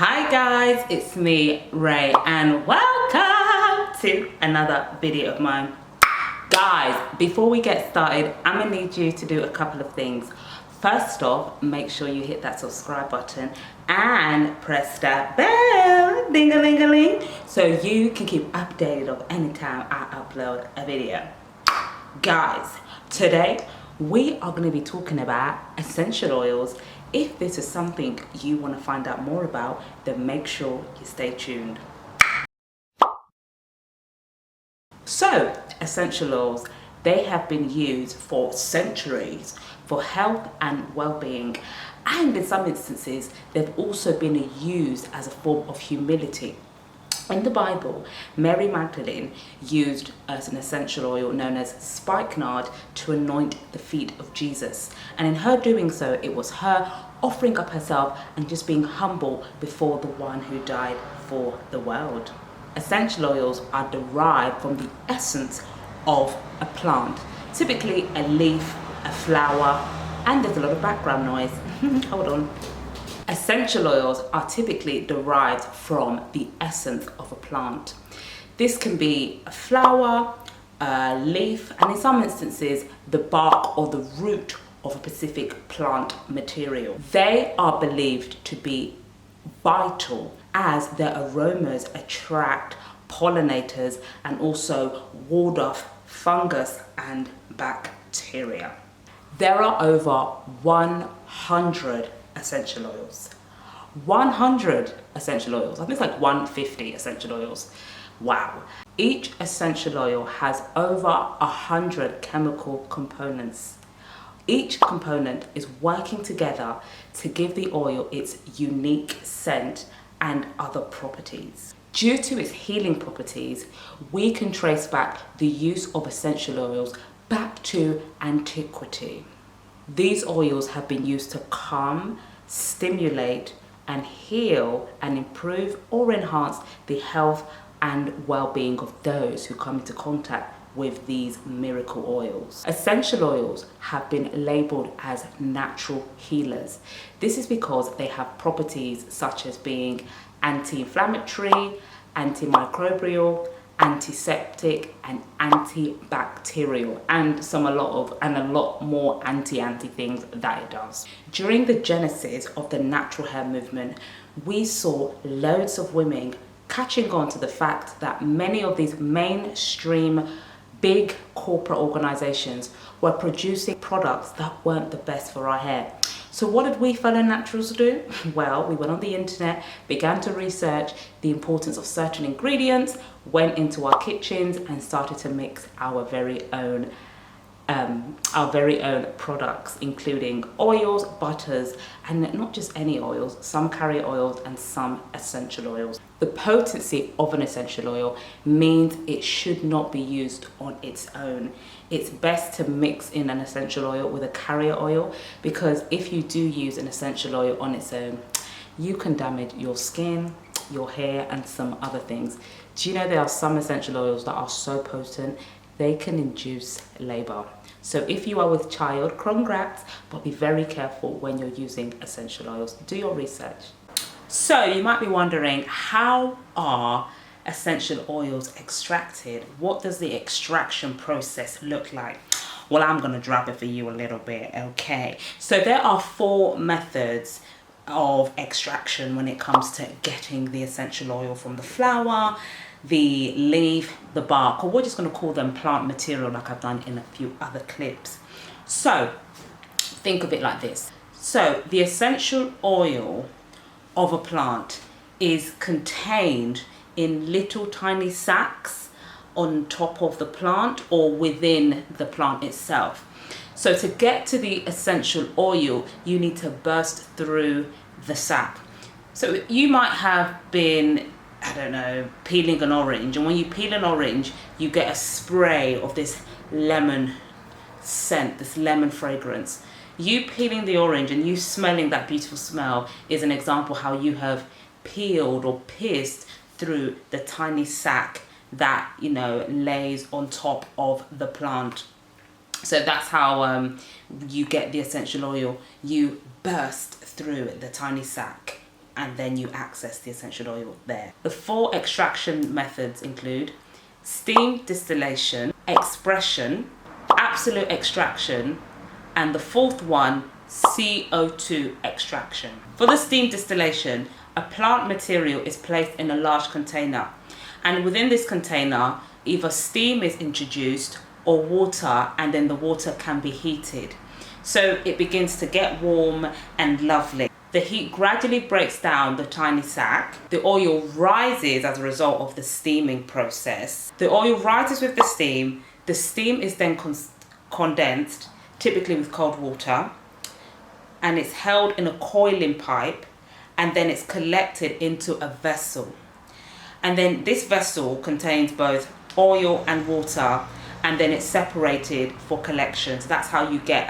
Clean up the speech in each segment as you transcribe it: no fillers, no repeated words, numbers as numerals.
Hi guys, it's me, Ray, and welcome to another video of mine. Guys, before we get started, I'm gonna need you to do a couple of things. First off, make sure you hit that subscribe button and press that bell, ding-a-ling-a-ling, so you can keep updated of any time I upload a video. Guys, today we are going to be talking about essential oils. If this is something you want to find out more about, then make sure you stay tuned. So, essential oils, they have been used for centuries for health and well-being, and in some instances they've also been used as a form of humility. In the Bible, Mary Magdalene used as an essential oil known as spikenard to anoint the feet of Jesus. And in her doing so, it was her offering up herself and just being humble before the one who died for the world. Essential oils are derived from the essence of a plant, typically a leaf, a flower, and there's a lot of background noise. Hold on. Essential oils are typically derived from the essence of a plant. This can be a flower, a leaf, and in some instances, the bark or the root of a specific plant material. They are believed to be vital as their aromas attract pollinators and also ward off fungus and bacteria. There are over 100 essential oils. 100 essential oils. I think it's like 150 essential oils. Wow. Each essential oil has over 100 chemical components. Each component is working together to give the oil its unique scent and other properties. Due to its healing properties, we can trace back the use of essential oils back to antiquity. These oils have been used to calm, stimulate, and heal and improve or enhance the health and well-being of those who come into contact with these miracle oils. Essential oils have been labeled as natural healers. This is because they have properties such as being anti-inflammatory, antimicrobial, antiseptic, and antibacterial, and a lot more anti things that it does. During the genesis of the natural hair movement, we saw loads of women catching on to the fact that many of these mainstream big corporate organizations were producing products that weren't the best for our hair. So what did we fellow naturals do? Well, we went on the internet, began to research the importance of certain ingredients, went into our kitchens and started to mix our very own products, including oils, butters, and not just any oils, some carrier oils and some essential oils. The potency of an essential oil means it should not be used on its own. It's best to mix in an essential oil with a carrier oil, because if you do use an essential oil on its own, you can damage your skin, your hair, and some other things. Do you know there are some essential oils that are so potent they can induce labor? So if you are with child, congrats, but be very careful when you're using essential oils. Do your research. So you might be wondering, how are essential oils extracted? What does the extraction process look like? Well, I'm going to drop it for you a little bit, okay? So there are 4 methods of extraction when it comes to getting the essential oil from the flower, the leaf, the bark, or we're just going to call them plant material like I've done in a few other clips. So think of it like this. So the essential oil of a plant is contained in little tiny sacs on top of the plant or within the plant itself. So to get to the essential oil, you need to burst through the sac. So you might have been, I don't know, peeling an orange, and when you peel an orange, you get a spray of this lemon scent, this lemon fragrance. You peeling the orange and you smelling that beautiful smell is an example how you have peeled or pierced through the tiny sac that, you know, lays on top of the plant. So that's how you get the essential oil. You burst through the tiny sac and then you access the essential oil there. The 4 extraction methods include steam distillation, expression, absolute extraction, and the 4th one, CO2 extraction. For the steam distillation, a plant material is placed in a large container, and within this container either steam is introduced or water, and then the water can be heated. So it begins to get warm and lovely. The heat gradually breaks down the tiny sac. The oil rises as a result of the steaming process. The oil rises with the steam. The steam is then condensed, typically with cold water, and it's held in a coiling pipe, and then it's collected into a vessel. And then this vessel contains both oil and water, and then it's separated for collection. So that's how you get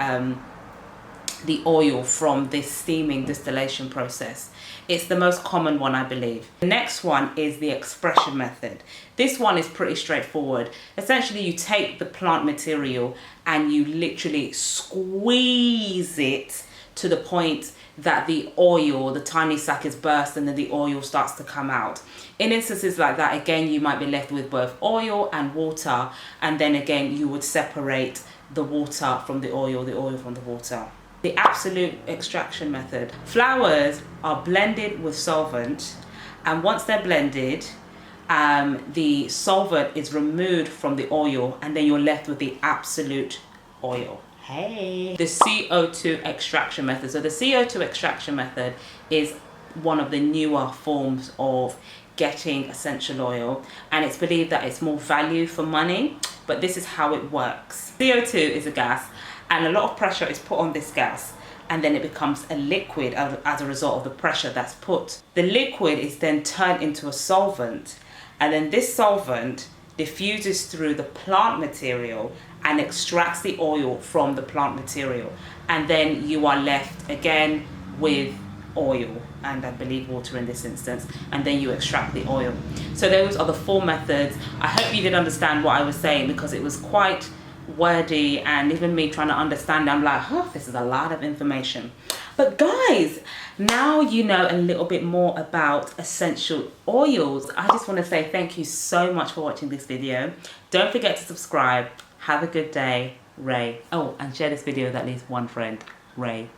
the oil from this steaming distillation process. It's the most common one, I believe. The next one is the expression method. This one is pretty straightforward. Essentially, you take the plant material and you literally squeeze it to the point that the oil, the tiny sac, is burst, and then the oil starts to come out. In instances like that, again, you might be left with both oil and water, and then again you would separate the water from the oil from the water. The absolute extraction method. Flowers are blended with solvent, and once they're blended, the solvent is removed from the oil, and then you're left with the absolute oil. Hey. The CO2 extraction method. So the CO2 extraction method is one of the newer forms of getting essential oil, and it's believed that it's more value for money, but this is how it works. CO2 is a gas, and a lot of pressure is put on this gas, and then it becomes a liquid as a result of the pressure that's put. The liquid is then turned into a solvent, and then this solvent diffuses through the plant material and extracts the oil from the plant material, and then you are left again with oil, and I believe water in this instance, and then you extract the oil. So those are the 4 methods. I hope you did understand what I was saying, because it was quite wordy, and even me trying to understand, I'm like, oh, this is a lot of information. But guys, now you know a little bit more about essential oils. I just want to say thank you so much for watching this video. Don't forget to subscribe. Have a good day. Ray. Oh, and share this video with at least one friend. Ray.